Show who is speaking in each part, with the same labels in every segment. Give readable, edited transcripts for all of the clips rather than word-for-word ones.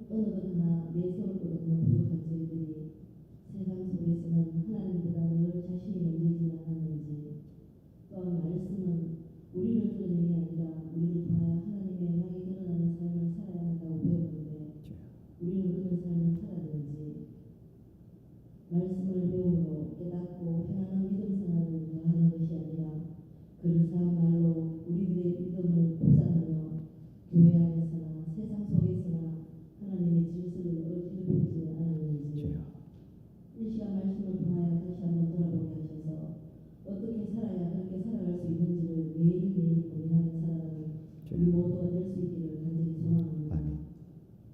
Speaker 1: 어느 것 하나 내세울 것 없는 부족한 저희들이 세상 속에서는 하나님보다 늘 자신이 먼저이지 않았는지, 또한 말씀은 우리를 드러내는 게 아니라 우리를 통하여 하나님의 영광이 드러나는 삶을 살아야 한다고 배웠는데 우리는 그런 삶을 살았는지, 말씀을 배우고 깨닫고 행하는 믿음 생활을 더하는 것이 아니라 그릇한 말로 우리들의 믿음을 포장하며 교회 안에서나 세상 속에서나 하나님의 질서를 어지럽히지 않았는지, 이 시간 말씀을 통하여 다시 한번 돌아보게 하셔서 어떻게 살아야 그렇게 살아갈 수 있는지를 매일매일 고민하며 살아가는 우리 모두가 될 수 있기를 간절히 소망합니다.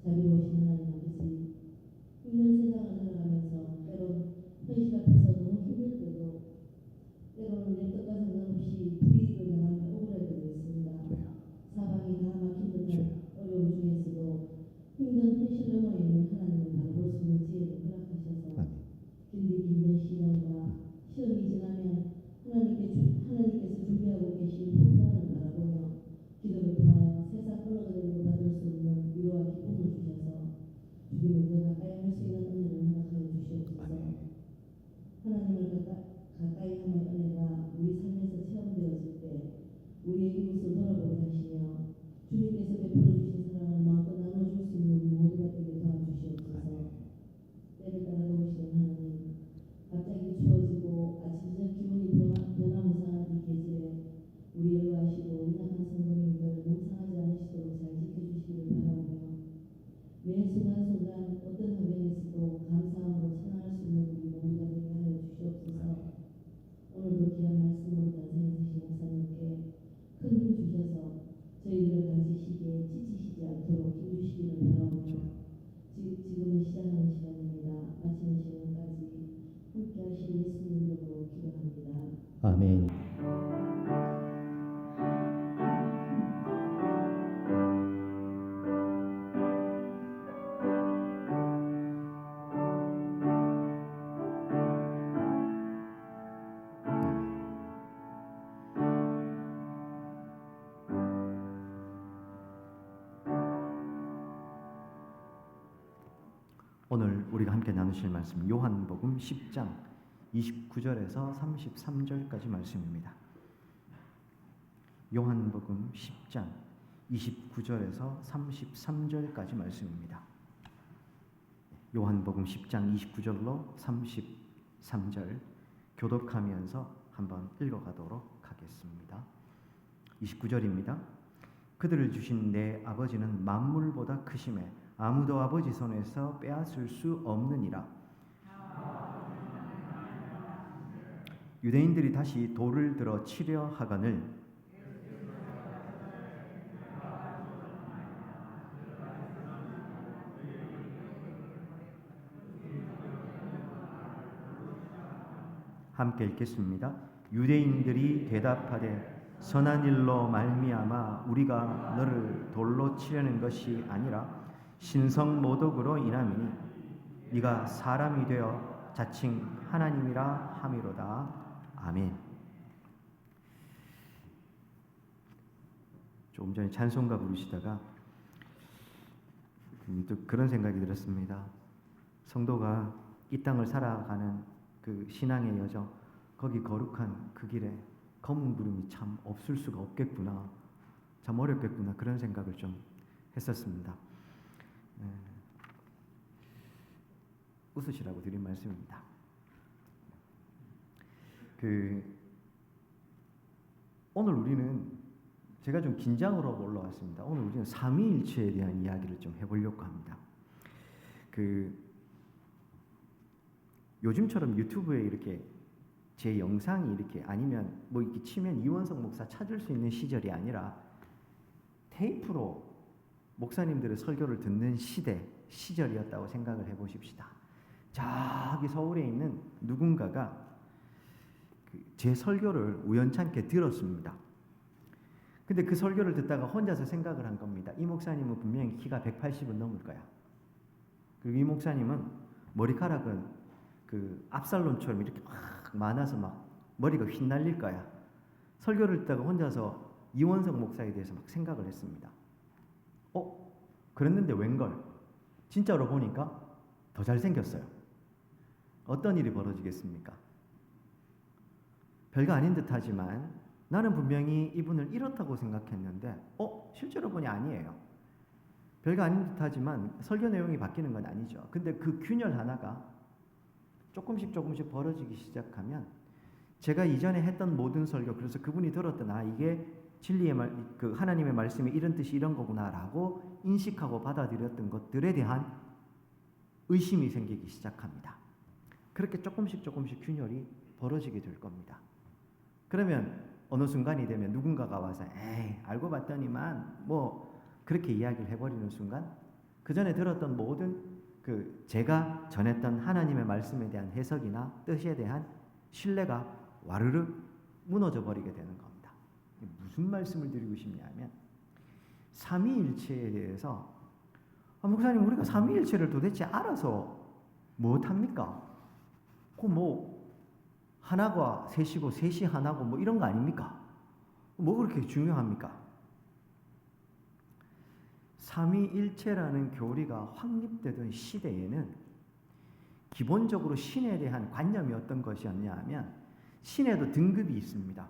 Speaker 1: 자비로우신 하나님 아버지, 힘든 세상을 살아가면서 때론 현실 앞에서 너무 힘들 때도, 때로는 내 뜻과 상관없이 불이익을 당하며 억울할 때도 있습니다. 사방이 다 막힌 듯한 어려움 중에서도 힘든 현실 너머에 있는 하나님을 바라볼 수 있는 지혜를 허락하셔서 길리 힘든 시련과 시험이 지나면 하나님께서 준비하고 계신 후편을 바라보며 기도를 통하여 세상 어느 것에도 받을 수 없는 위로와 기쁨을 주셔서 주님을 더 가까이 할 수 있는 은혜를 허락하여 주시옵소서. 하나님을 가까이 하는 은혜가 우리 삶에서 체험되어질 때 우리의 이웃을 돌아보게 하시며 주님께서 베풀어 주신 사랑을 마음껏 나눠줄 수 있는 우리 모두가 되게 도와주시옵소서. 때를 따라 도우시는 하나님, 갑자기 추워지고 아침 저녁 기온이 변화무쌍한 이 계절에 우리 연로하시고 인약한 성도님들 몸상하지 않으시도록 잘 지켜주시기를 바라오며, 매 순간순간 어떤 환경에서도 감사함으로 찬양할 수 있는 우리 모두가 되게 하여 주시옵소서. 오늘도 귀한 말씀으로 단생해 주신 목사님께 큰 힘 주셔서 저희들을 가지시기에 지치시지 않도록 힘주시기를 바라오며, 지금은 시작하는 시간입니다. 마치는 시간까지 함께 하실 예수님 이름으로 기도합니다.
Speaker 2: 아멘. 오늘 우리가 함께 나누실 말씀 요한복음 10장 29절에서 33절까지 말씀입니다. 요한복음 10장 29절에서 33절까지 말씀입니다. 요한복음 10장 29절로 33절 교독하면서 한번 읽어가도록 하겠습니다. 29절입니다. 그들을 주신 내 아버지는 만물보다 크심에 아무도 아버지 손에서 빼앗을 수 없느니라. 유대인들이 다시 돌을 들어 치려 하거늘 함께 읽겠습니다. 유대인들이 대답하되 선한 일로 말미암아 우리가 너를 돌로 치려는 것이 아니라 신성 모독으로 인함이니 네가 사람이 되어 자칭 하나님이라 함이로다. 아멘. 조금 전에 찬송가 부르시다가 또 그런 생각이 들었습니다. 성도가 이 땅을 살아가는 그 신앙의 여정, 거기 거룩한 그 길에 검은 구름이 참 없을 수가 없겠구나, 참 어렵겠구나, 그런 생각을 좀 했었습니다. 웃으시라고 드린 말씀입니다. 오늘 우리는 제가 좀 긴장으로 올라왔습니다. 오늘 우리는 삼위일체에 대한 이야기를 좀 해보려고 합니다. 요즘처럼 유튜브에 이렇게 제 영상이 이렇게 아니면 뭐 이렇게 치면 이원석 목사 찾을 수 있는 시절이 아니라 테이프로 목사님들의 설교를 듣는 시절이었다고 생각을 해보십시다. 저기 서울에 있는 누군가가 제 설교를 우연찮게 들었습니다. 근데 그 설교를 듣다가 혼자서 생각을 한 겁니다. 이 목사님은 분명히 키가 180은 넘을 거야. 그리고 이 목사님은 머리카락은 그 압살롬처럼 이렇게 막 많아서 막 머리가 휘날릴 거야. 설교를 듣다가 혼자서 이원석 목사에 대해서 막 생각을 했습니다. 그랬는데 웬걸 진짜로 보니까 더 잘생겼어요. 어떤 일이 벌어지겠습니까? 별거 아닌 듯하지만 나는 분명히 이분을 이렇다고 생각했는데 실제로 보니 아니에요. 별거 아닌 듯하지만 설교 내용이 바뀌는 건 아니죠. 근데 그 균열 하나가 조금씩 벌어지기 시작하면 제가 이전에 했던 모든 설교, 그래서 그분이 들었던 이게 진리의 그 하나님의 말씀이 이런 뜻이 이런 거구나라고 인식하고 받아들였던 것들에 대한 의심이 생기기 시작합니다. 그렇게 조금씩 균열이 벌어지게 될 겁니다. 그러면 어느 순간이 되면 누군가가 와서 알고 봤더니만 그렇게 이야기를 해버리는 순간 그 전에 들었던 모든 제가 전했던 하나님의 말씀에 대한 해석이나 뜻에 대한 신뢰가 와르르 무너져 버리게 되는 겁니다. 무슨 말씀을 드리고 싶냐면 삼위일체에 대해서 목사님 우리가 삼위일체를 도대체 알아서 무엇합니까? 하나가 셋이고 셋이 하나고 이런 거 아닙니까? 그렇게 중요합니까? 삼위일체라는 교리가 확립되던 시대에는 기본적으로 신에 대한 관념이 어떤 것이었냐 하면 신에도 등급이 있습니다.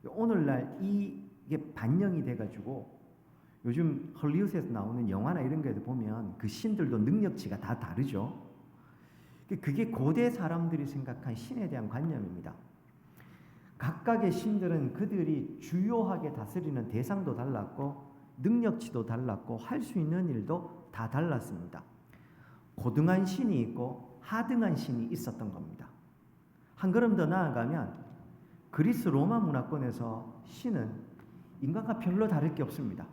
Speaker 2: 오늘날 이게 반영이 돼가지고 요즘 헐리우드에서 나오는 영화나 이런 거에도 보면 그 신들도 능력치가 다 다르죠. 그게 고대 사람들이 생각한 신에 대한 관념입니다. 각각의 신들은 그들이 주요하게 다스리는 대상도 달랐고 능력치도 달랐고 할 수 있는 일도 다 달랐습니다. 고등한 신이 있고 하등한 신이 있었던 겁니다. 한 걸음 더 나아가면 그리스 로마 문화권에서 신은 인간과 별로 다를 게 없습니다.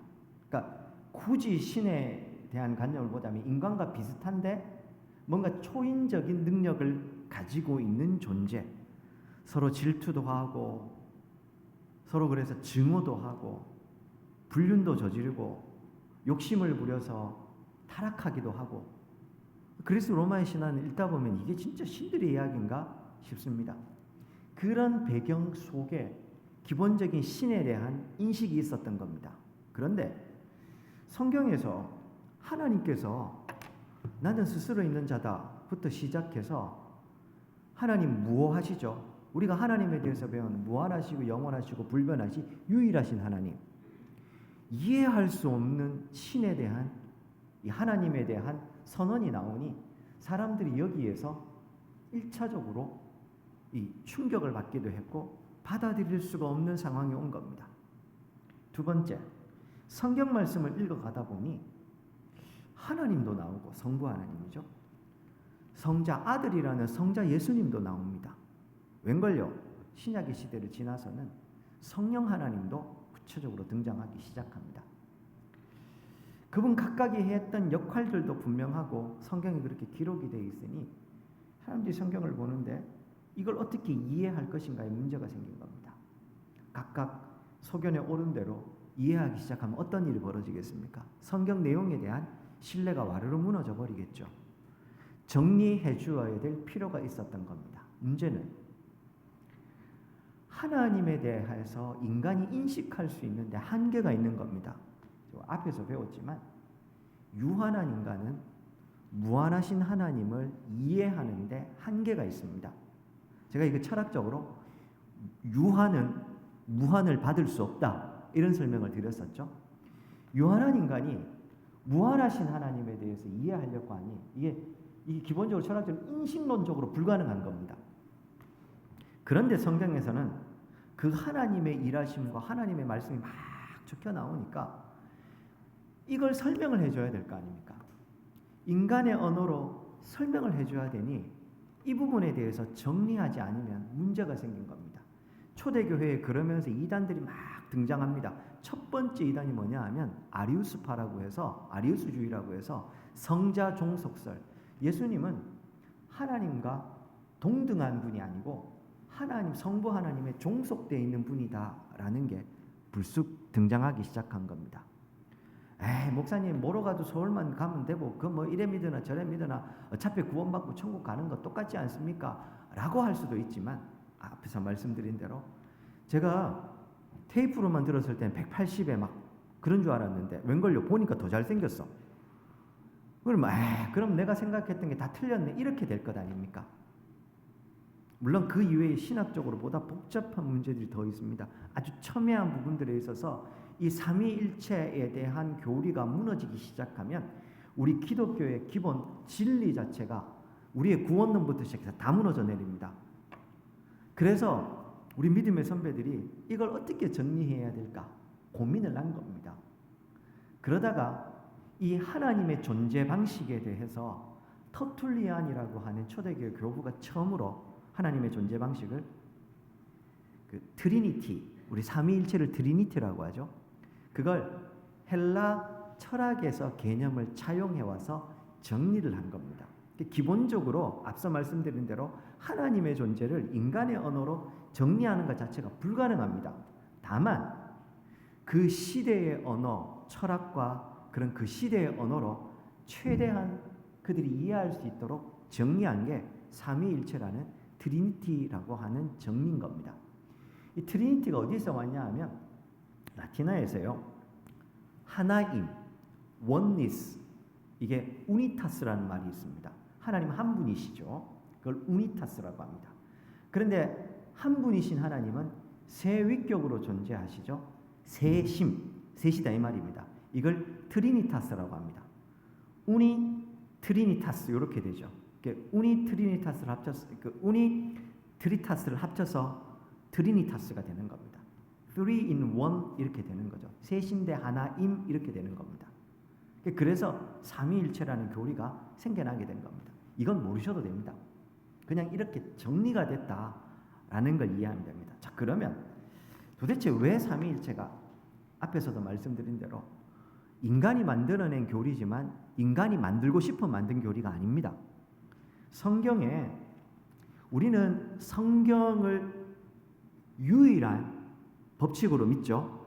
Speaker 2: 그러니까 굳이 신에 대한 관념을 보자면 인간과 비슷한데 뭔가 초인적인 능력을 가지고 있는 존재, 서로 질투도 하고 서로 그래서 증오도 하고 불륜도 저지르고 욕심을 부려서 타락하기도 하고 그리스 로마의 신화는 읽다 보면 이게 진짜 신들의 이야기인가 싶습니다. 그런 배경 속에 기본적인 신에 대한 인식이 있었던 겁니다. 그런데 성경에서 하나님께서 나는 스스로 있는 자다부터 시작해서 하나님 무오하시죠. 우리가 하나님에 대해서 배운 무한하시고 영원하시고 불변하시 유일하신 하나님, 이해할 수 없는 신에 대한 이 하나님에 대한 선언이 나오니 사람들이 여기에서 1차적으로 이 충격을 받기도 했고 받아들일 수가 없는 상황이 온 겁니다. 두 번째, 성경 말씀을 읽어가다 보니 하나님도 나오고 성부 하나님이죠. 성자 아들이라는 성자 예수님도 나옵니다. 웬걸요? 신약의 시대를 지나서는 성령 하나님도 구체적으로 등장하기 시작합니다. 그분 각각이 했던 역할들도 분명하고 성경에 그렇게 기록이 되어 있으니 사람들이 성경을 보는데 이걸 어떻게 이해할 것인가에 문제가 생긴 겁니다. 각각 소견에 오른 대로 이해하기 시작하면 어떤 일이 벌어지겠습니까? 성경 내용에 대한 신뢰가 와르르 무너져 버리겠죠. 정리해 주어야 될 필요가 있었던 겁니다. 문제는 하나님에 대해서 인간이 인식할 수 있는데 한계가 있는 겁니다. 앞에서 배웠지만 유한한 인간은 무한하신 하나님을 이해하는데 한계가 있습니다. 제가 이거 철학적으로 유한은 무한을 받을 수 없다 이런 설명을 드렸었죠. 유한한 인간이 무한하신 하나님에 대해서 이해하려고 하니 이게 기본적으로 철학적으로 인식론적으로 불가능한 겁니다. 그런데 성경에서는 그 하나님의 일하심과 하나님의 말씀이 막 적혀 나오니까 이걸 설명을 해줘야 될 거 아닙니까? 인간의 언어로 설명을 해줘야 되니 이 부분에 대해서 정리하지 않으면 문제가 생긴 겁니다. 초대교회에 그러면서 이단들이 막 등장합니다. 첫 번째 이단이 뭐냐 하면 아리우스파라고 해서 아리우스주의라고 해서 성자 종속설, 예수님은 하나님과 동등한 분이 아니고 하나님 성부 하나님의 종속되어 있는 분이다라는 게 불쑥 등장하기 시작한 겁니다. 목사님 뭐로 가도 서울만 가면 되고 그 뭐 이래 믿으나 저래 믿으나 어차피 구원받고 천국 가는 거 똑같지 않습니까? 라고 할 수도 있지만 앞에서 말씀드린 대로 제가 테이프로만 들었을 땐 180에 막 그런 줄 알았는데 웬걸요? 보니까 더 잘생겼어. 그럼 내가 생각했던 게 다 틀렸네 이렇게 될 것 아닙니까? 물론 그 이외에 신학적으로 보다 복잡한 문제들이 더 있습니다. 아주 첨예한 부분들에 있어서 이 삼위일체에 대한 교리가 무너지기 시작하면 우리 기독교의 기본 진리 자체가 우리의 구원론부터 시작해서 다 무너져 내립니다. 그래서 우리 믿음의 선배들이 이걸 어떻게 정리해야 될까 고민을 한 겁니다. 그러다가 이 하나님의 존재 방식에 대해서 터툴리안이라고 하는 초대교회 교부가 처음으로 하나님의 존재 방식을 트리니티, 우리 삼위일체를 트리니티라고 하죠. 그걸 헬라 철학에서 개념을 차용해 와서 정리를 한 겁니다. 기본적으로 앞서 말씀드린 대로 하나님의 존재를 인간의 언어로 정리하는 것 자체가 불가능합니다. 다만 그 시대의 언어, 철학과 그런 그 시대의 언어로 최대한 그들이 이해할 수 있도록 정리한 게 삼위일체라는 트리니티라고 하는 정리인 겁니다. 이 트리니티가 어디서 왔냐 하면 라틴어에서요. 하나임, 원니스, 이게 우니타스라는 말이 있습니다. 하나님 한 분이시죠. 그걸 우니타스라고 합니다. 그런데 한 분이신 하나님은 세 위격으로 존재하시죠. 셋이다 이 말입니다. 이걸 트리니타스라고 합니다. 우니 트리니타스 이렇게 되죠. 우니 트리니타스를 합쳐서 우니 트리타스를 합쳐서 트리니타스가 되는 겁니다. Three in one 이렇게 되는 거죠. 셋인데 하나임 이렇게 되는 겁니다. 그래서 삼위일체라는 교리가 생겨나게 된 겁니다. 이건 모르셔도 됩니다. 그냥 이렇게 정리가 됐다라는 걸 이해하면 됩니다. 자, 그러면 도대체 왜 삼위일체가 앞에서도 말씀드린 대로 인간이 만들어낸 교리지만 인간이 만들고 싶어 만든 교리가 아닙니다. 성경에 우리는 성경을 유일한 법칙으로 믿죠.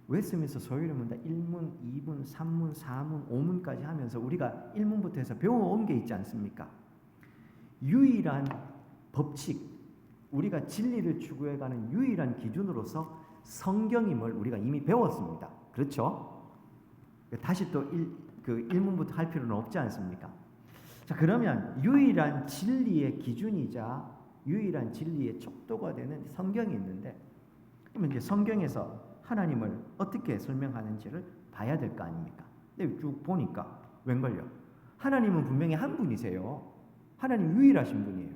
Speaker 2: 웨스민스터 소유문다 1문, 2문, 3문, 4문, 5문까지 하면서 우리가 1문부터 해서 배워온 게 있지 않습니까? 유일한 법칙, 우리가 진리를 추구해가는 유일한 기준으로서 성경임을 우리가 이미 배웠습니다. 그렇죠? 다시 또 1문부터 할 필요는 없지 않습니까? 자, 그러면 유일한 진리의 기준이자 유일한 진리의 척도가 되는 성경이 있는데, 그러면 이제 성경에서 하나님을 어떻게 설명하는지를 봐야 될 거 아닙니까? 근데 쭉 보니까 웬걸요? 하나님은 분명히 한 분이세요. 하나님 유일하신 분이에요.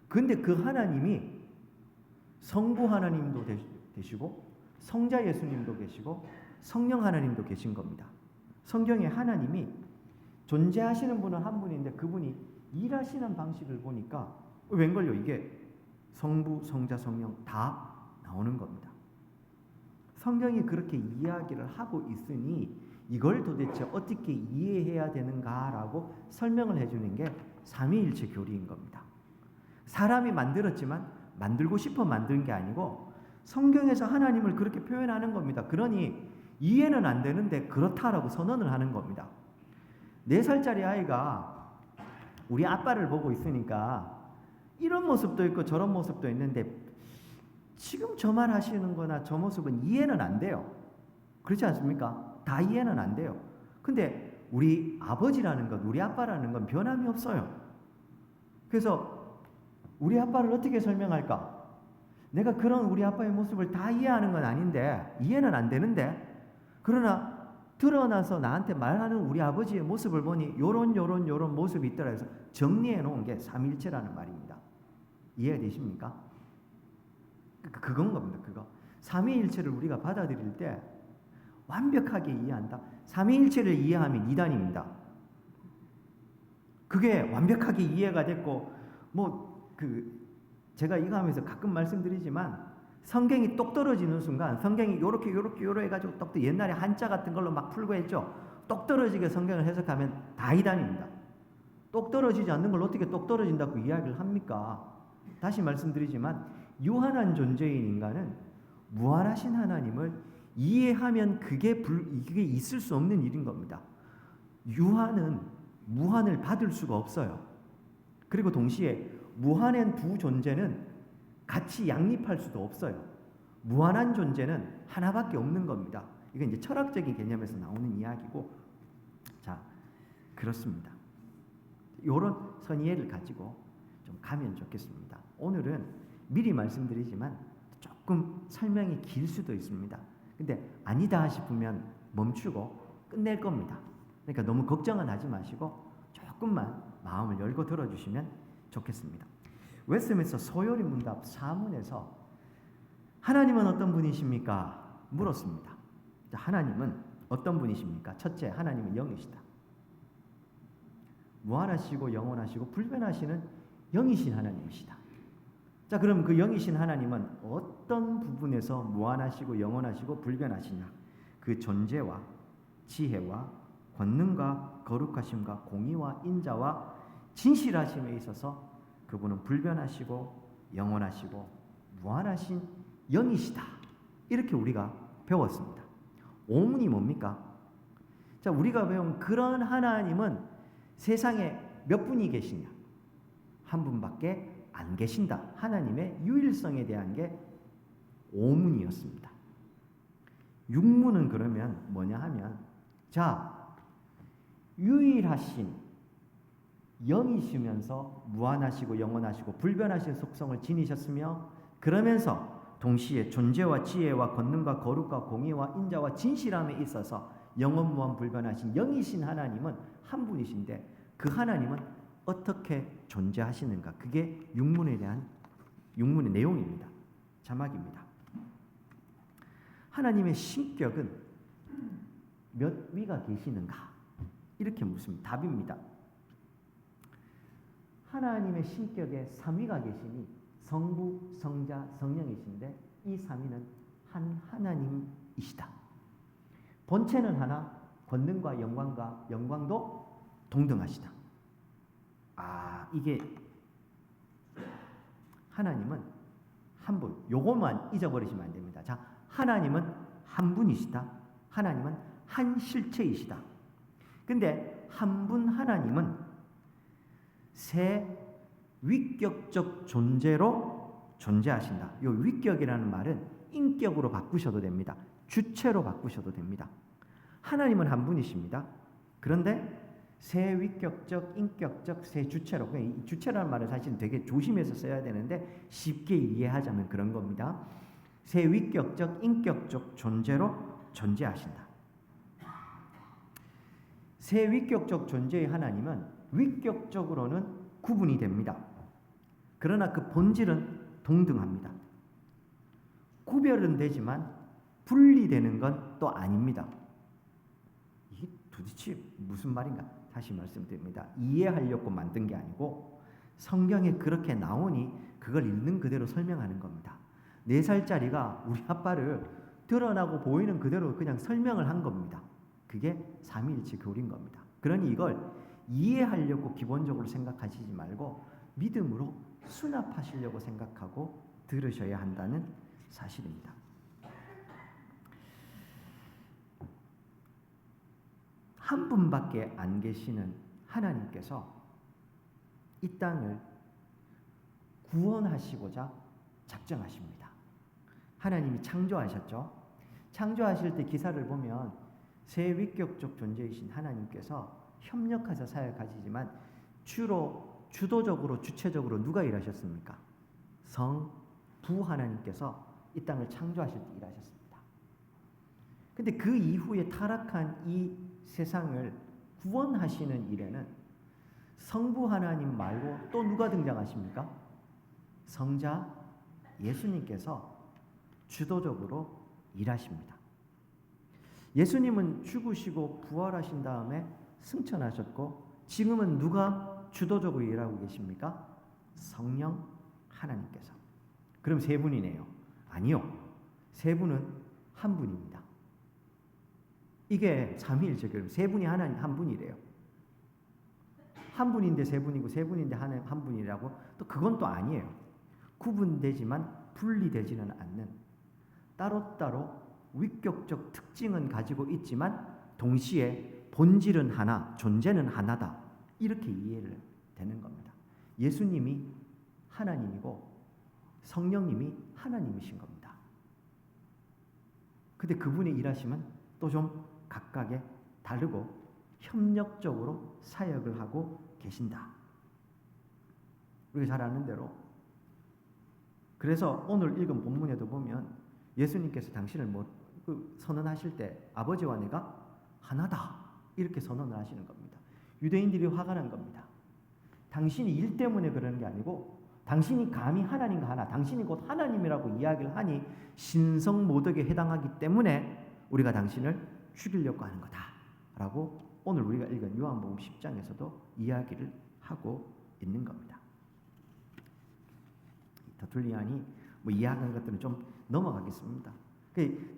Speaker 2: 근데 그 하나님이 성부 하나님도 되시고 성자 예수님도 계시고 성령 하나님도 계신 겁니다. 성경에 하나님이 존재하시는 분은 한 분인데 그분이 일하시는 방식을 보니까 웬걸요? 이게 성부, 성자, 성령 다 나오는 겁니다. 성경이 그렇게 이야기를 하고 있으니 이걸 도대체 어떻게 이해해야 되는가라고 설명을 해주는 게 삼위일체 교리인 겁니다. 사람이 만들었지만 만들고 싶어 만든 게 아니고 성경에서 하나님을 그렇게 표현하는 겁니다. 그러니 이해는 안 되는데 그렇다라고 선언을 하는 겁니다. 4살짜리 아이가 우리 아빠를 보고 있으니까 이런 모습도 있고 저런 모습도 있는데 지금 저 말 하시는 거나 저 모습은 이해는 안 돼요. 그렇지 않습니까? 다 이해는 안 돼요. 근데 우리 아버지라는 것, 우리 아빠라는 건 변함이 없어요. 그래서 우리 아빠를 어떻게 설명할까? 내가 그런 우리 아빠의 모습을 다 이해하는 건 아닌데, 이해는 안 되는데, 그러나 드러나서 나한테 말하는 우리 아버지의 모습을 보니 요런 모습이 있더라 해서 정리해 놓은 게 삼위일체라는 말입니다. 이해되십니까? 그건 겁니다. 그거. 삼위일체를 우리가 받아들일 때 완벽하게 이해한다. 삼위일체를 이해하면 이단입니다. 그게 완벽하게 이해가 됐고 제가 이거 하면서 가끔 말씀드리지만 성경이 똑 떨어지는 순간 성경이 요렇게 해가지고 똑 옛날에 한자 같은 걸로 막 풀고 했죠. 똑 떨어지게 성경을 해석하면 다 이단입니다. 똑 떨어지지 않는 걸 어떻게 똑 떨어진다고 이야기를 합니까? 다시 말씀드리지만 유한한 존재인 인간은 무한하신 하나님을 이해하면 그게 있을 수 없는 일인 겁니다. 유한은 무한을 받을 수가 없어요. 그리고 동시에 무한한 두 존재는 같이 양립할 수도 없어요. 무한한 존재는 하나밖에 없는 겁니다. 이건 이제 철학적인 개념에서 나오는 이야기고, 자, 그렇습니다. 이런 선의예를 가지고 좀 가면 좋겠습니다. 오늘은 미리 말씀드리지만 조금 설명이 길 수도 있습니다. 근데 아니다 싶으면 멈추고 끝낼 겁니다. 그러니까 너무 걱정은 하지 마시고 조금만 마음을 열고 들어주시면 좋겠습니다. 웨스트민스터 소요리 문답 4문에서 하나님은 어떤 분이십니까? 물었습니다. 하나님은 어떤 분이십니까? 첫째, 하나님은 영이시다. 무한하시고 영원하시고 불변하시는 영이신 하나님이시다. 자, 그럼 그 영이신 하나님은 어떤 부분에서 무한하시고 영원하시고 불변하시냐? 그 존재와 지혜와 권능과 거룩하심과 공의와 인자와 진실하심에 있어서 그분은 불변하시고 영원하시고 무한하신 영이시다. 이렇게 우리가 배웠습니다. 오문이 뭡니까? 자, 우리가 배운 그런 하나님은 세상에 몇 분이 계시냐? 한 분밖에 안 계신다. 하나님의 유일성에 대한 게 오문이었습니다. 육문은 그러면 뭐냐 하면, 자, 유일하신 영이시면서 무한하시고 영원하시고 불변하신 속성을 지니셨으며 그러면서 동시에 존재와 지혜와 권능과 거룩과 공의와 인자와 진실함에 있어서 영원무한 불변하신 영이신 하나님은 한 분이신데 그 하나님은 어떻게 존재하시는가? 그게 육문에 대한 육문의 내용입니다. 자막입니다. 하나님의 신격은 몇 위가 계시는가? 이렇게 묻습니다. 답입니다. 하나님의 신격에 3위가 계시니 성부, 성자, 성령이신데 이 3위는 한 하나님이시다. 본체는 하나, 권능과 영광도 동등하시다. 이게 하나님은 한 분. 요것만 잊어버리시면 안 됩니다. 자, 하나님은 한 분이시다. 하나님은 한 실체이시다. 근데 한 분 하나님은 세 위격적 존재로 존재하신다. 이 위격이라는 말은 인격으로 바꾸셔도 됩니다. 주체로 바꾸셔도 됩니다. 하나님은 한 분이십니다. 그런데 세 위격적, 인격적, 세 주체로. 이 주체라는 말을 사실 되게 조심해서 써야 되는데 쉽게 이해하자면 그런 겁니다. 세 위격적, 인격적 존재로 존재하신다. 세 위격적 존재의 하나님은 위격적으로는 구분이 됩니다. 그러나 그 본질은 동등합니다. 구별은 되지만 분리되는 건 또 아닙니다. 이게 도대체 무슨 말인가? 다시 말씀드립니다. 이해하려고 만든 게 아니고 성경에 그렇게 나오니 그걸 있는 그대로 설명하는 겁니다. 4살짜리가 우리 아빠를 드러나고 보이는 그대로 그냥 설명을 한 겁니다. 그게 삼위일체 교리인 겁니다. 그러니 이걸 이해하려고 기본적으로 생각하시지 말고 믿음으로 수납하시려고 생각하고 들으셔야 한다는 사실입니다. 한 분밖에 안 계시는 하나님께서 이 땅을 구원하시고자 작정하십니다. 하나님이 창조하셨죠. 창조하실 때 기사를 보면 세 위격적 존재이신 하나님께서 협력해서 사역하시지만 주로 주도적으로 주체적으로 누가 일하셨습니까? 부 하나님께서 이 땅을 창조하실 때 일하셨습니다. 근데 그 이후에 타락한 이 세상을 구원하시는 일에는 성부 하나님 말고 또 누가 등장하십니까? 성자 예수님께서 주도적으로 일하십니다. 예수님은 죽으시고 부활하신 다음에 승천하셨고 지금은 누가 주도적으로 일하고 계십니까? 성령 하나님께서. 그럼 세 분이네요. 아니요. 세 분은 한 분입니다. 이게 삼위일체 교리. 세 분이 하나님 한 분이래요. 한 분인데 세 분이고 세 분인데 한 분이라고 또 그건 또 아니에요. 구분되지만 분리되지는 않는 따로따로 위격적 특징은 가지고 있지만 동시에 본질은 하나, 존재는 하나다. 이렇게 이해를 되는 겁니다. 예수님이 하나님이고 성령님이 하나님이신 겁니다. 근데 그분의 일하심은 또 좀 각각의 다르고 협력적으로 사역을 하고 계신다. 우리가 잘 아는 대로. 그래서 오늘 읽은 본문에도 보면 예수님께서 당신을 선언하실 때 아버지와 내가 하나다 이렇게 선언을 하시는 겁니다. 유대인들이 화가 난 겁니다. 당신이 일 때문에 그러는 게 아니고 당신이 감히 하나님과 하나, 당신이 곧 하나님이라고 이야기를 하니 신성모독에 해당하기 때문에 우리가 당신을 죽이려고 하는 거다 라고 오늘 우리가 읽은 요한복음 10장에서도 이야기를 하고 있는 겁니다. 터툴리안이 이해하는 것들은 좀 넘어가겠습니다.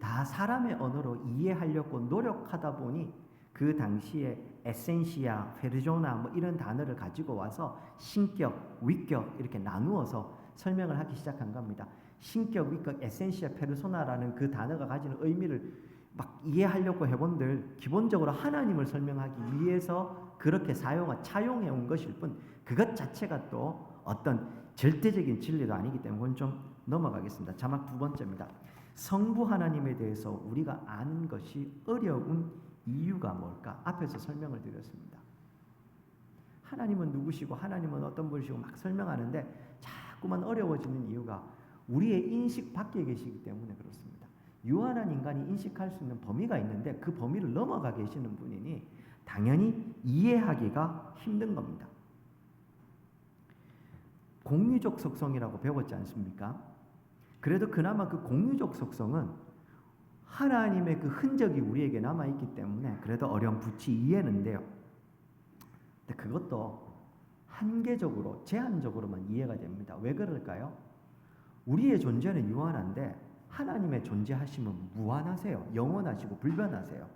Speaker 2: 다 사람의 언어로 이해하려고 노력하다 보니 그 당시에 에센시아, 페르소나 이런 단어를 가지고 와서 신격, 위격 이렇게 나누어서 설명을 하기 시작한 겁니다. 신격, 위격, 에센시아, 페르소나라는 그 단어가 가지는 의미를 막 이해하려고 해본들 기본적으로 하나님을 설명하기 위해서 그렇게 차용해 온 것일 뿐 그것 자체가 또 어떤 절대적인 진리도 아니기 때문에 그건 좀 넘어가겠습니다. 자막 두 번째입니다. 성부 하나님에 대해서 우리가 아는 것이 어려운 이유가 뭘까? 앞에서 설명을 드렸습니다. 하나님은 누구시고 하나님은 어떤 분이시고 막 설명하는데 자꾸만 어려워지는 이유가 우리의 인식 밖에 계시기 때문에 그렇습니다. 유한한 인간이 인식할 수 있는 범위가 있는데 그 범위를 넘어가 계시는 분이니 당연히 이해하기가 힘든 겁니다. 공유적 속성이라고 배웠지 않습니까? 그래도 그나마 그 공유적 속성은 하나님의 그 흔적이 우리에게 남아있기 때문에 그래도 어렴풋이 이해는 돼요. 근데 그것도 한계적으로, 제한적으로만 이해가 됩니다. 왜 그럴까요? 우리의 존재는 유한한데 하나님의 존재하심은 무한하세요. 영원하시고 불변하세요.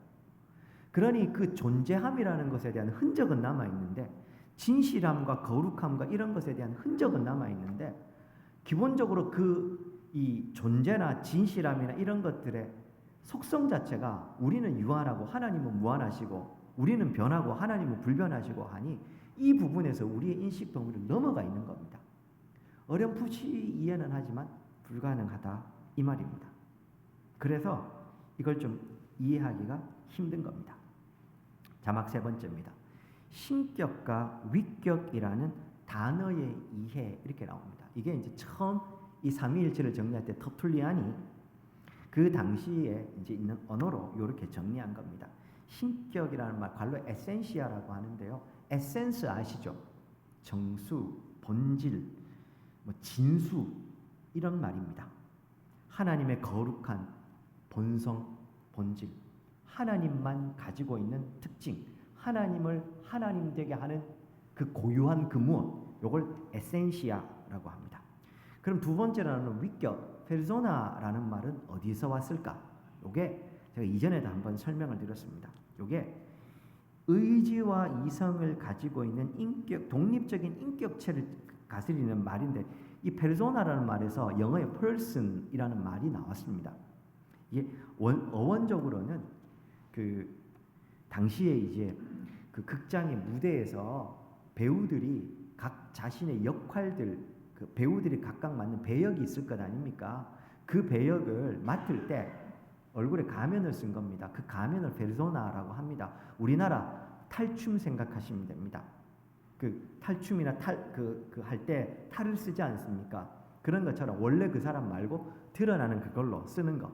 Speaker 2: 그러니 그 존재함이라는 것에 대한 흔적은 남아있는데 진실함과 거룩함과 이런 것에 대한 흔적은 남아있는데 기본적으로 이 존재나 진실함이나 이런 것들의 속성 자체가 우리는 유한하고 하나님은 무한하시고 우리는 변하고 하나님은 불변하시고 하니 이 부분에서 우리의 인식 범위를 넘어가 있는 겁니다. 어렴풋이 이해는 하지만 불가능하다 이 말입니다. 그래서 이걸 좀 이해하기가 힘든 겁니다. 자막 세 번째입니다. 신격과 위격이라는 단어의 이해 이렇게 나옵니다. 이게 이제 처음 이 삼위일체를 정리할 때 터툴리안이 그 당시에 이제 있는 언어로 이렇게 정리한 겁니다. 신격이라는 말, 관로 에센시아라고 하는데요. 에센스 아시죠? 정수, 본질, 진수 이런 말입니다. 하나님의 거룩한 본성, 본질, 하나님만 가지고 있는 특징, 하나님을 하나님 되게 하는 그 고유한 그 무엇, 이걸 에센시아라고 합니다. 그럼 두 번째로는 위격, 페르소나라는 말은 어디서 왔을까? 이게 제가 이전에도 한번 설명을 드렸습니다. 이게 의지와 이성을 가지고 있는 인격, 독립적인 인격체를 다스리는 말인데 이 페르소나라는 말에서 영어의 person이라는 말이 나왔습니다. 이게 어원적으로는 그 당시에 이제 그 극장의 무대에서 배우들이 각 자신의 역할들, 그 배우들이 각각 맡는 배역이 있을 것 아닙니까? 그 배역을 맡을 때 얼굴에 가면을 쓴 겁니다. 그 가면을 페르소나라고 합니다. 우리나라 탈춤 생각하시면 됩니다. 그 탈춤이나 할 때 탈을 쓰지 않습니까? 그런 것처럼 원래 그 사람 말고 드러나는 그걸로 쓰는 거.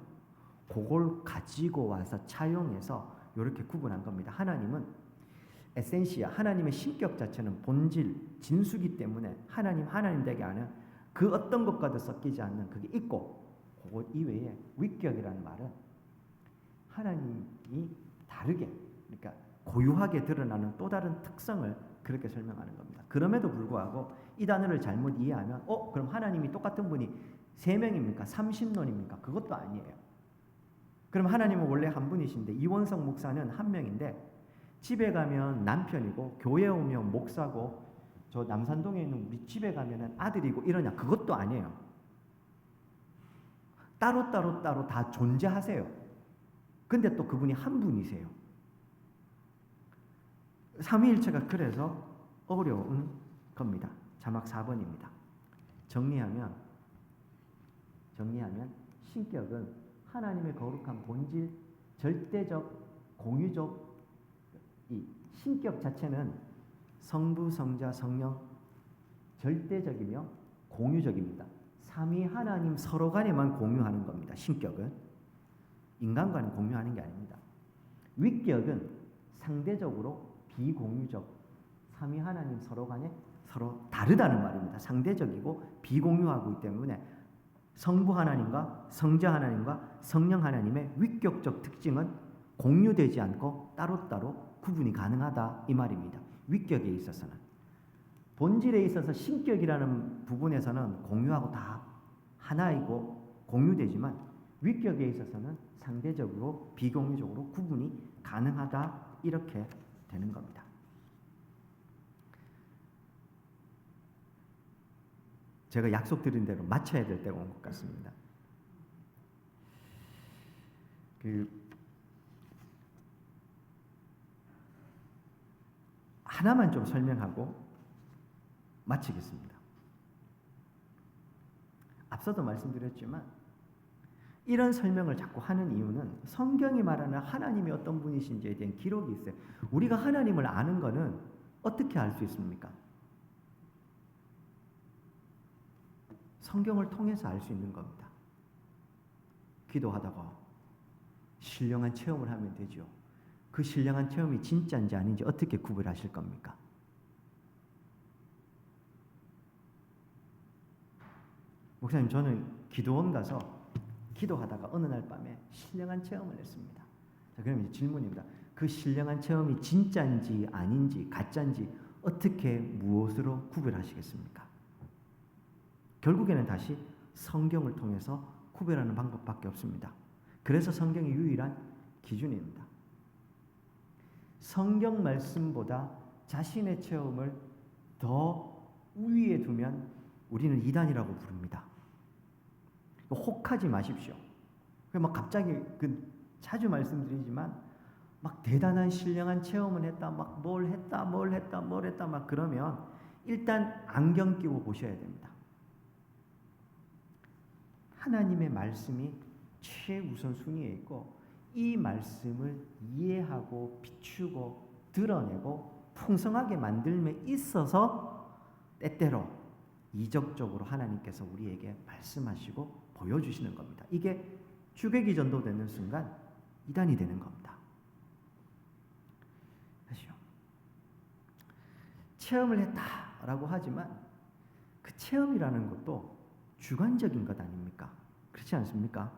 Speaker 2: 그걸 가지고 와서 차용해서 이렇게 구분한 겁니다. 하나님은 에센시아, 하나님의 신격 자체는 본질, 진수기 때문에 하나님 되게 하는 그 어떤 것과도 섞이지 않는 그게 있고 그것 이외에 위격이라는 말은 하나님이 다르게 그러니까 고유하게 드러나는 또 다른 특성을 그렇게 설명하는 겁니다. 그럼에도 불구하고 이 단어를 잘못 이해하면 그럼 하나님이 똑같은 분이 3명입니까? 삼신론입니까? 그것도 아니에요. 그럼 하나님은 원래 한 분이신데 이원석 목사는 한 명인데 집에 가면 남편이고 교회 오면 목사고 저 남산동에 있는 우리 집에 가면은 아들이고 이러냐? 그것도 아니에요. 따로 다 존재하세요. 근데 또 그분이 한 분이세요. 삼위일체가 그래서 어려운 겁니다. 자막 4번입니다. 정리하면 신격은 하나님의 거룩한 본질, 절대적, 공유적 이 신격 자체는 성부, 성자, 성령 절대적이며 공유적입니다. 삼위 하나님 서로 간에만 공유하는 겁니다. 신격은 인간과는 공유하는 게 아닙니다. 위격은 상대적으로 비공유적, 삼위 하나님 서로 간에 서로 다르다는 말입니다. 상대적이고 비공유하기 때문에 성부 하나님과 성자 하나님과 성령 하나님의 위격적 특징은 공유되지 않고 따로따로 구분이 가능하다 이 말입니다. 위격에 있어서는. 본질에 있어서 신격이라는 부분에서는 공유하고 다 하나이고 공유되지만 위격에 있어서는 상대적으로 비공유적으로 구분이 가능하다 이렇게 되는 겁니다. 제가 약속드린 대로 마쳐야 될 때가 온 것 같습니다. 하나만 좀 설명하고 마치겠습니다. 앞서도 말씀드렸지만 이런 설명을 자꾸 하는 이유는 성경이 말하는 하나님이 어떤 분이신지에 대한 기록이 있어요. 우리가 하나님을 아는 것은 어떻게 알 수 있습니까? 성경을 통해서 알 수 있는 겁니다. 기도하다가 신령한 체험을 하면 되죠. 그 신령한 체험이 진짜인지 아닌지 어떻게 구별하실 겁니까? 목사님, 저는 기도원 가서 기도하다가 어느 날 밤에 신령한 체험을 했습니다. 자, 그럼 이제 질문입니다. 그 신령한 체험이 진짜인지 아닌지 가짜인지 어떻게 무엇으로 구별하시겠습니까? 결국에는 다시 성경을 통해서 구별하는 방법밖에 없습니다. 그래서 성경이 유일한 기준입니다. 성경 말씀보다 자신의 체험을 더 우위에 두면 우리는 이단이라고 부릅니다. 혹하지 마십시오. 막 갑자기 자주 말씀드리지만 막 대단한 신령한 체험을 했다, 막 뭘 했다 막 그러면 일단 안경 끼고 보셔야 됩니다. 하나님의 말씀이 최우선 순위에 있고 이 말씀을 이해하고 비추고 드러내고 풍성하게 만들며 있어서 때때로 이적적으로 하나님께서 우리에게 말씀하시고 보여주시는 겁니다. 이게 주객이 전도되는 순간 이단이 되는 겁니다. 다시요. 체험을 했다라고 하지만 그 체험이라는 것도 주관적인 것 아닙니까? 그렇지 않습니까?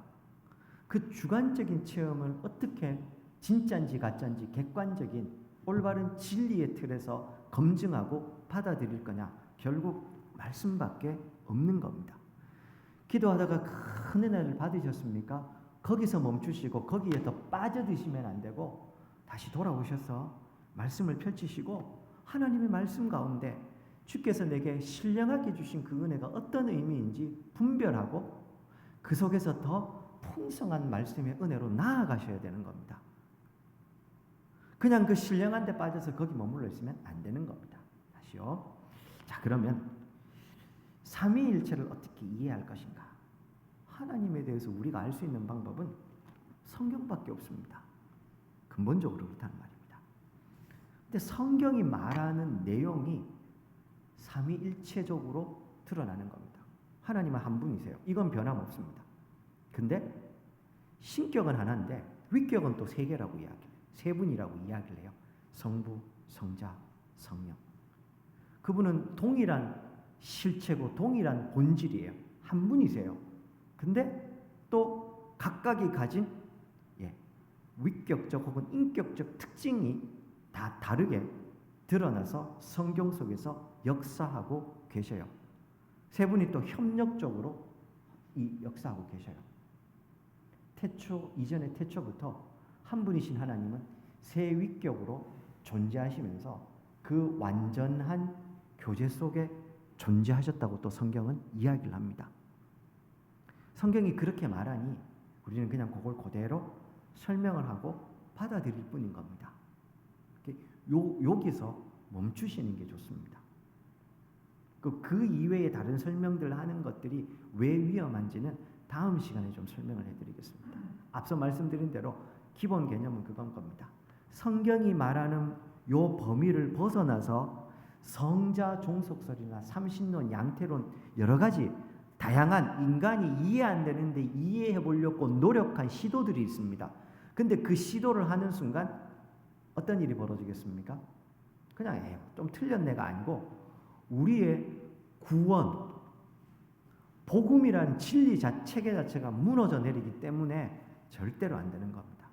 Speaker 2: 그 주관적인 체험을 어떻게 진짜인지 가짜인지 객관적인 올바른 진리의 틀에서 검증하고 받아들일 거냐? 결국 말씀밖에 없는 겁니다. 기도하다가 큰 은혜를 받으셨습니까? 거기서 멈추시고 거기에 더 빠져드시면 안 되고 다시 돌아오셔서 말씀을 펼치시고 하나님의 말씀 가운데 주께서 내게 신령하게 주신 그 은혜가 어떤 의미인지 분별하고 그 속에서 더 풍성한 말씀의 은혜로 나아가셔야 되는 겁니다. 그냥 그 신령한 데 빠져서 거기 머물러 있으면 안 되는 겁니다. 다시요. 자, 그러면 삼위일체를 어떻게 이해할 것인가? 하나님에 대해서 우리가 알 수 있는 방법은 성경밖에 없습니다. 근본적으로 그렇다는 말입니다. 근데 성경이 말하는 내용이 삼위일체적으로 드러나는 겁니다. 하나님은 한 분이세요. 이건 변함없습니다. 근데 신격은 하나인데 위격은 또 세 개라고 이야기해요. 세 분이라고 이야기를 해요. 성부, 성자, 성령. 그분은 동일한 실체고 동일한 본질이에요. 한 분이세요. 근데 또 각각이 가진 위격적 혹은 인격적 특징이 다 다르게 드러나서 성경 속에서 역사하고 계셔요. 세 분이 또 협력적으로 이 역사하고 계셔요. 태초 이전의 태초부터 한 분이신 하나님은 세 위격으로 존재하시면서 그 완전한 교제 속에 존재하셨다고 또 성경은 이야기를 합니다. 성경이 그렇게 말하니 우리는 그냥 그걸 그대로 설명을 하고 받아들일 뿐인 겁니다. 여기서 멈추시는 게 좋습니다. 그 이외의 다른 설명들 하는 것들이 왜 위험한지는 다음 시간에 좀 설명을 해드리겠습니다. 앞서 말씀드린 대로 기본 개념은 그건 겁니다. 성경이 말하는 요 범위를 벗어나서 성자 종속설이나 삼신론, 양태론 여러 가지 다양한 인간이 이해 안 되는데 이해해 보려고 노력한 시도들이 있습니다. 근데 그 시도를 하는 순간 어떤 일이 벌어지겠습니까? 그냥 좀 틀렸네가 아니고 우리의 구원, 복음이라는 진리 체계 자체가 무너져 내리기 때문에 절대로 안 되는 겁니다.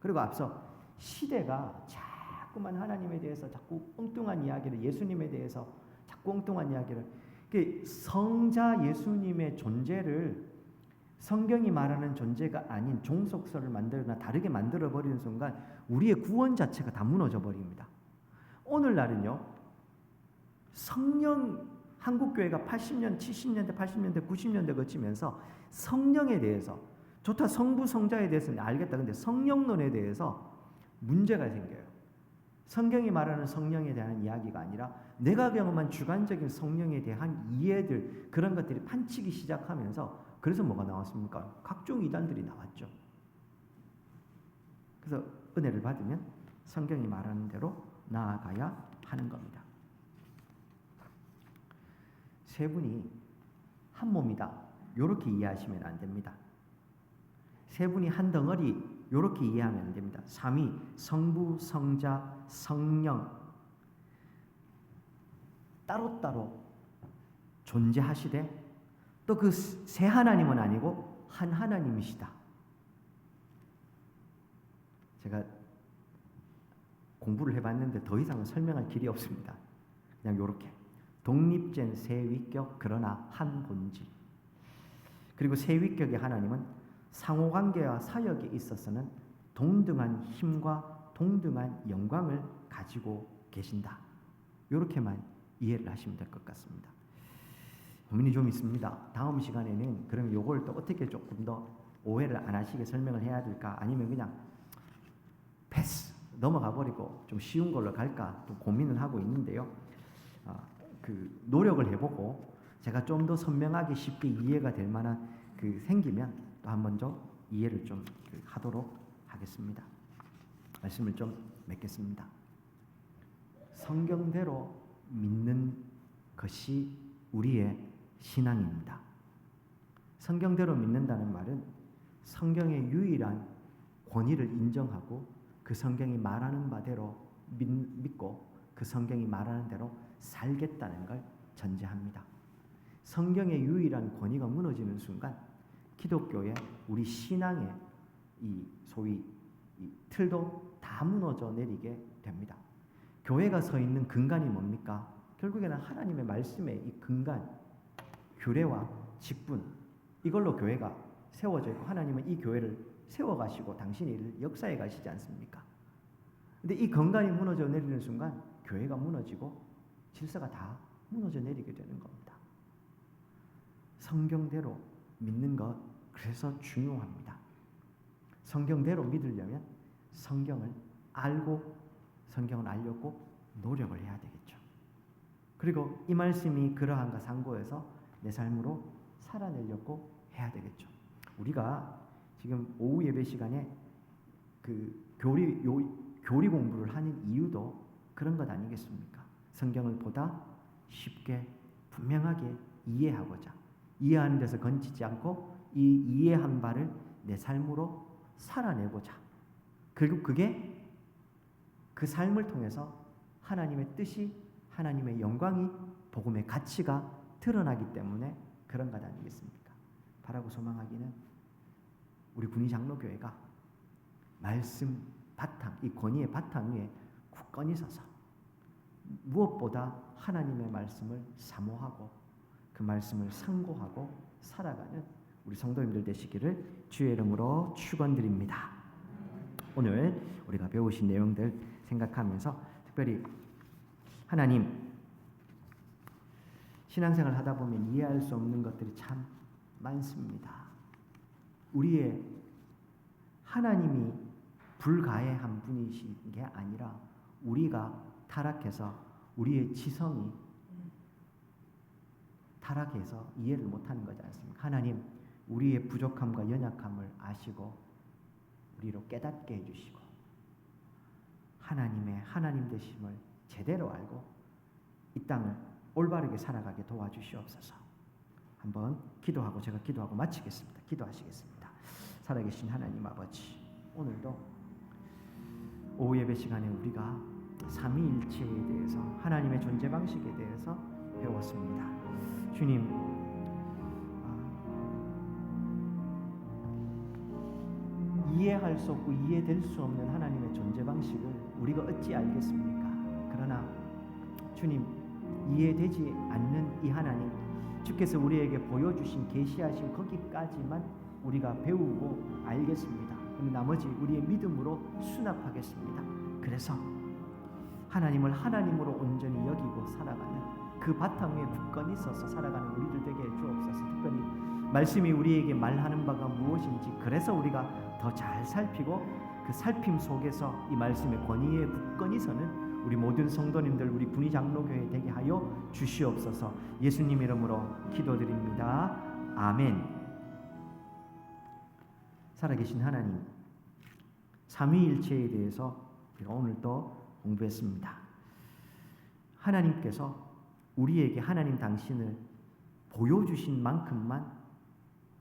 Speaker 2: 그리고 앞서 시대가 자꾸만 하나님에 대해서 자꾸 엉뚱한 이야기를, 예수님에 대해서 자꾸 엉뚱한 이야기를, 성자 예수님의 존재를 성경이 말하는 존재가 아닌 종속설을 만들거나 다르게 만들어버리는 순간 우리의 구원 자체가 다 무너져 버립니다. 오늘날은요, 성령, 한국교회가 80년, 70년대, 80년대, 90년대 거치면서 성령에 대해서, 좋다, 성부, 성자에 대해서는 알겠다. 근데 성령론에 대해서 문제가 생겨요. 성경이 말하는 성령에 대한 이야기가 아니라 내가 경험한 주관적인 성령에 대한 이해들, 그런 것들이 판치기 시작하면서, 그래서 뭐가 나왔습니까? 각종 이단들이 나왔죠. 그래서 은혜를 받으면 성경이 말하는 대로 나아가야 하는 겁니다. 세 분이 한 몸이다, 요렇게 이해하시면 안 됩니다. 세 분이 한 덩어리, 요렇게 이해하면 안 됩니다. 삼위, 성부, 성자, 성령 따로따로 존재하시되 또 그 세 하나님은 아니고 한 하나님이시다. 제가 공부를 해봤는데 더 이상은 설명할 길이 없습니다. 그냥 요렇게 독립된 세 위격, 그러나 한 본질. 그리고 세 위격의 하나님은 상호관계와 사역에 있어서는 동등한 힘과 동등한 영광을 가지고 계신다. 이렇게만 이해를 하시면 될 것 같습니다. 고민이 좀 있습니다. 다음 시간에는 그럼 요걸 또 어떻게 조금 더 오해를 안 하시게 설명을 해야 될까? 아니면 그냥 패스, 넘어가 버리고 좀 쉬운 걸로 갈까? 또 고민을 하고 있는데요. 노력을 해보고 제가 좀 더 선명하게 쉽게 이해가 될 만한 생기면 또 한 번 더 이해를 좀 하도록 하겠습니다. 말씀을 좀 맺겠습니다. 성경대로 믿는 것이 우리의 신앙입니다. 성경대로 믿는다는 말은 성경의 유일한 권위를 인정하고 그 성경이 말하는 바대로 믿고 그 성경이 말하는 대로 살겠다는 걸 전제합니다. 성경의 유일한 권위가 무너지는 순간 기독교의 우리 신앙의 이 소위 이 틀도 다 무너져 내리게 됩니다. 교회가 서 있는 근간이 뭡니까? 결국에는 하나님의 말씀의 이 근간, 규례와 직분, 이걸로 교회가 세워져 있고 하나님은 이 교회를 세워가시고 당신이 역사해 가시지 않습니까? 근데 이 근간이 무너져 내리는 순간 교회가 무너지고 질서가 다 무너져 내리게 되는 겁니다. 성경대로 믿는 것, 그래서 중요합니다. 성경대로 믿으려면 성경을 알고 성경을 알려고 노력을 해야 되겠죠. 그리고 이 말씀이 그러한가 상고해서 내 삶으로 살아내려고 해야 되겠죠. 우리가 지금 오후 예배 시간에 교리 공부를 하는 이유도 그런 것 아니겠습니까? 성경을 보다 쉽게 분명하게 이해하고자, 이해하는 데서 건치지 않고 이 이해한 바를 내 삶으로 살아내고자, 결국 그게 그 삶을 통해서 하나님의 뜻이, 하나님의 영광이, 복음의 가치가 드러나기 때문에 그런 것 아니겠습니까? 바라고 소망하기는 우리 군위 장로교회가 말씀 바탕, 이 권위의 바탕 위에 굳건히 서서 무엇보다 하나님의 말씀을 사모하고 그 말씀을 상고하고 살아가는 우리 성도님들 되시기를 주의 이름으로 축원드립니다. 오늘 우리가 배우신 내용들 생각하면서 특별히 하나님, 신앙생활 하다 보면 이해할 수 없는 것들이 참 많습니다. 우리의 하나님이 불가해한 분이신 게 아니라 우리가 타락해서 우리의 지성이 타락해서 이해를 못하는 거지 않습니까? 하나님, 우리의 부족함과 연약함을 아시고 우리로 깨닫게 해주시고 하나님의 하나님 되심을 제대로 알고 이 땅을 올바르게 살아가게 도와주시옵소서. 한번 기도하고 제가 기도하고 마치겠습니다. 기도하시겠습니다. 살아계신 하나님 아버지, 오늘도 오후 예배 시간에 우리가 삼위일체에 대해서 하나님의 존재 방식에 대해서 배웠습니다. 주님, 이해할 수 없고 이해될 수 없는 하나님의 존재 방식을 우리가 어찌 알겠습니까? 그러나 주님, 이해되지 않는 이 하나님, 주께서 우리에게 보여주신 계시하신 거기까지만 우리가 배우고 알겠습니다. 그럼 나머지 우리의 믿음으로 수납하겠습니다. 그래서 하나님을 하나님으로 온전히 여기고 살아가는 그 바탕 위에 굳건히 서서 살아가는 우리들 되게 주옵소서. 특별히 말씀이 우리에게 말하는 바가 무엇인지, 그래서 우리가 더 잘 살피고 그 살핌 속에서 이 말씀의 권위에 굳건히 서는 우리 모든 성도님들, 우리 군위 장로교회 되게 하여 주시옵소서. 예수님 이름으로 기도드립니다. 아멘. 살아계신 하나님, 삼위일체에 대해서 우리가 오늘 또 공부했습니다. 하나님께서 우리에게 하나님 당신을 보여주신 만큼만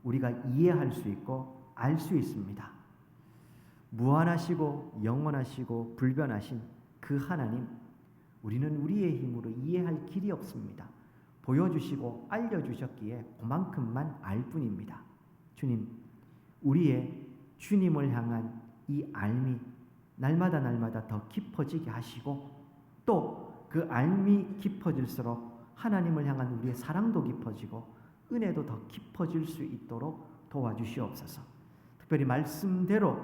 Speaker 2: 우리가 이해할 수 있고 알 수 있습니다. 무한하시고 영원하시고 불변하신 그 하나님, 우리는 우리의 힘으로 이해할 길이 없습니다. 보여주시고 알려주셨기에 그만큼만 알 뿐입니다. 주님, 우리의 주님을 향한 이 알미 날마다 더 깊어지게 하시고, 또 그 알미 깊어질수록 하나님을 향한 우리의 사랑도 깊어지고 은혜도 더 깊어질 수 있도록 도와주시옵소서. 특별히 말씀대로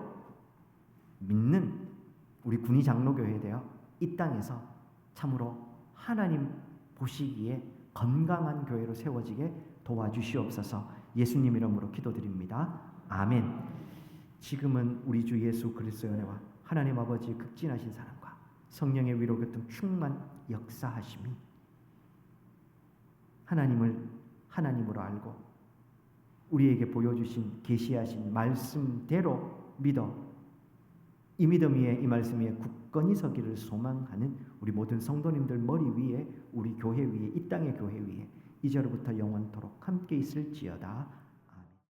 Speaker 2: 믿는 우리 군위 장로교회에 되어 이 땅에서 참으로 하나님 보시기에 건강한 교회로 세워지게 도와주시옵소서. 예수님 이름으로 기도드립니다. 아멘. 지금은 우리 주 예수 그리스도의 은혜와 하나님 아버지의 극진하신 사랑과 성령의 위로 교통 충만 역사하심이 하나님을 하나님으로 알고 우리에게 보여주신 계시하신 말씀대로 믿어 이 믿음 위에 이 말씀 위에 굳건히 서기를 소망하는 우리 모든 성도님들 머리 위에, 우리 교회 위에, 이 땅의 교회 위에 이제로부터 영원토록 함께 있을지어다.